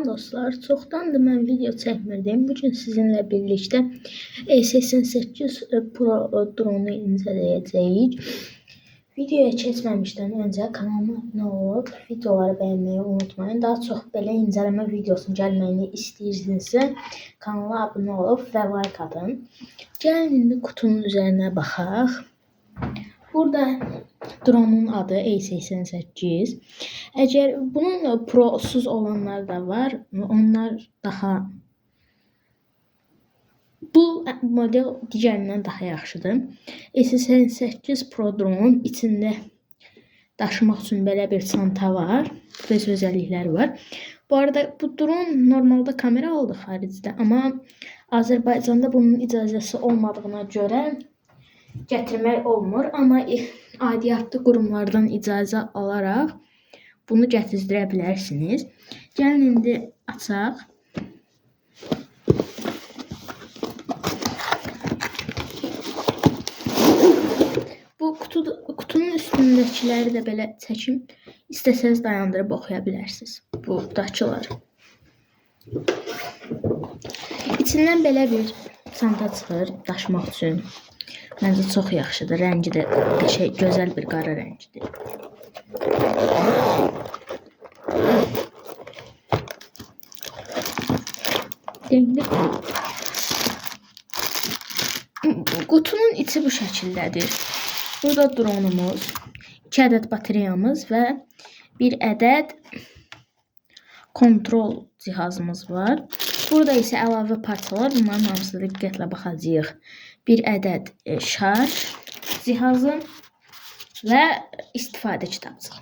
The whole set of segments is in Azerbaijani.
Salam dostlar, çoxdandır mən video çəkmirdim. Bugün sizinlə birlikdə A88 Pro dronu inceləyəcəyik. Videoya keçməmişdən öncə kanalıma abunə olub videoları bəyənməyi unutmayın. Daha çox belə incələmə videosunun gəlməyini istəyirsinizsə kanala abunə olub və like atın. Gəlin indi kutunun üzərinə baxaq. Burada dronun adı A88. Əgər bunun prosuz olanlar da var, onlar daha bu model digərindən daha yaxşıdır. A88 Pro dronun içində daşımaq üçün belə bir çanta var. Bez özəllikləri var. Bu arada bu dron normalda kamera aldı xaricdə, amma Azərbaycanda bunun icazəsi olmadığına görə gətirmək olmur, amma aidiyyatlı qurumlardan icazə alaraq bunu gətizdirə bilərsiniz. Gəlin indi açaq. Bu kutunun üstündəkiləri də belə çəkim. İstəsəniz dayandırıb oxuya bilərsiniz. Buradakılar. İçindən belə bir çanta çıxır daşımaq üçün. Məncə çox yaxşıdır. Rəngi də gözəl bir qara rəngidir. Qutunun içi bu şəkildədir. Burada dronumuz, 2 ədəd bateriyamız və 1 ədəd kontrol cihazımız var. Burada isə əlavə parçalar, bunların hamısına diqqətlə baxacağıq. 1 ədəd şarj cihazı və istifadə kitabçığı.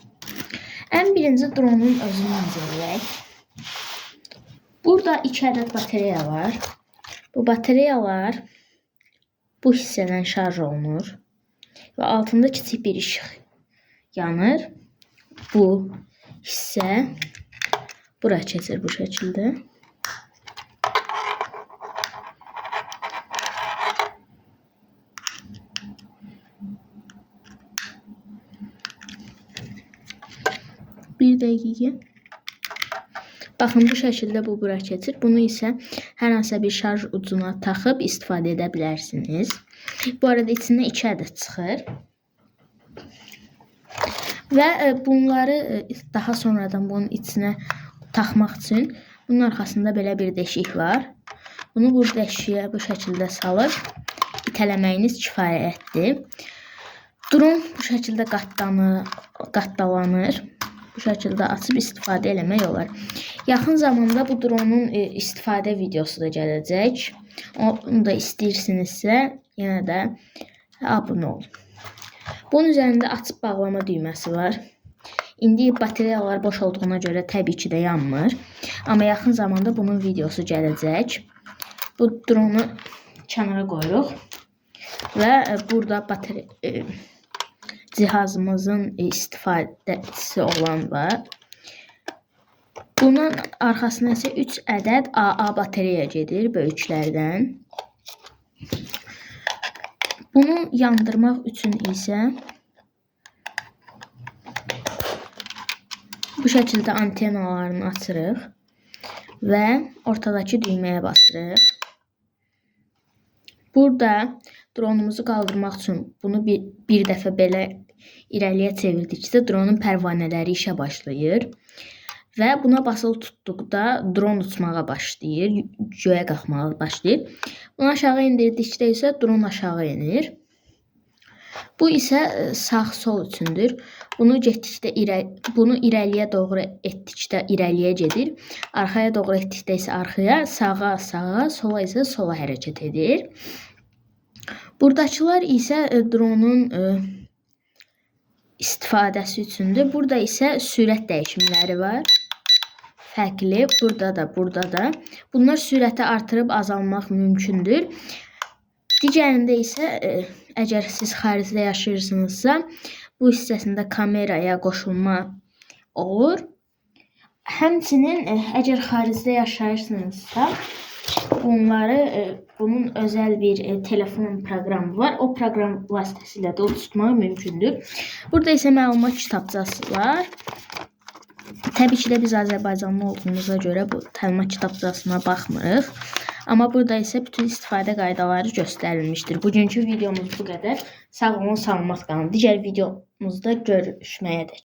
Ən birinci dronun özünü incələyək. Burada 2 ədəd batareya var. Bu batareyalar bu hissədən şarj olunur və altında kiçik bir işıq yanır. Bu hissə bura keçir bu şəkildə. Bir dəqiqə. Baxın, bu şəkildə bu bura keçir. Bunu isə hər hansısa bir şarj ucuna taxıb istifadə edə bilərsiniz. Bu arada içindən 2 ədəd çıxır. Və bunları daha sonradan bunun içinə taxmaq üçün bunun arxasında belə bir deşik var. Bunu bu deşiyə bu şəkildə salıb itələməyiniz kifayətdir. Dron bu şəkildə qatdalanır. Bu şəkildə açıb istifadə eləmək olar. Yaxın zamanda bu dronun istifadə videosu da gələcək. Onu da istəyirsinizsə, yenə də abunə olun. Bunun üzərində açıb bağlama düyməsi var. İndi batareyalar boş olduğuna görə təbii ki də yanmır. Amma yaxın zamanda bunun videosu gələcək. Bu dronu kənara qoyuruq. Və burada cihazımızın istifadəçisi olan var. Bunun arxasına isə 3 ədəd AA batareya gedir böyüklərdən. Bunu yandırmaq üçün isə bu şəkildə antenalarını açırıq və ortadakı düyməyə basırıq. Burada dronumuzu qaldırmaq üçün bunu bir dəfə belə irəliyə çevirdikdə dronun pərvanələri işə başlayır. Və buna basılı tutduqda dron uçmağa başlayır, göyə qalxmağa başlayır. Bunu aşağı indirdikdə isə dron aşağı enir. Bu isə sağ-sol üçündür. Bunu irəliyə doğru etdikdə irəliyə gedir. Arxaya doğru etdikdə isə arxaya, sağa, sola isə sola hərəkət edir. Buradakılar isə dronun istifadəsi üçündür. Burada isə sürət dəyişimləri var. Fərqli, burada da. Bunlar sürəti artırıb azalmaq mümkündür. Digərində isə əgər siz xaricdə yaşayırsınızsa, bu hissəsində kameraya qoşulma olur. Həmçinin əgər xaricdə yaşayırsınızsa, bunun özəl bir telefon proqramı var. O proqram vasitəsilə də tutmaq mümkündür. Burada isə məlumat kitabçası var. Təbii ki də biz Azərbaycanlı olduğumuza görə bu təlimat kitabçasına baxmırıq. Amma burada isə bütün istifadə qaydaları göstərilmişdir. Bugünkü videomuz bu qədər. Sağ olun, salamat qalın. Digər videomuzda görüşməyədək.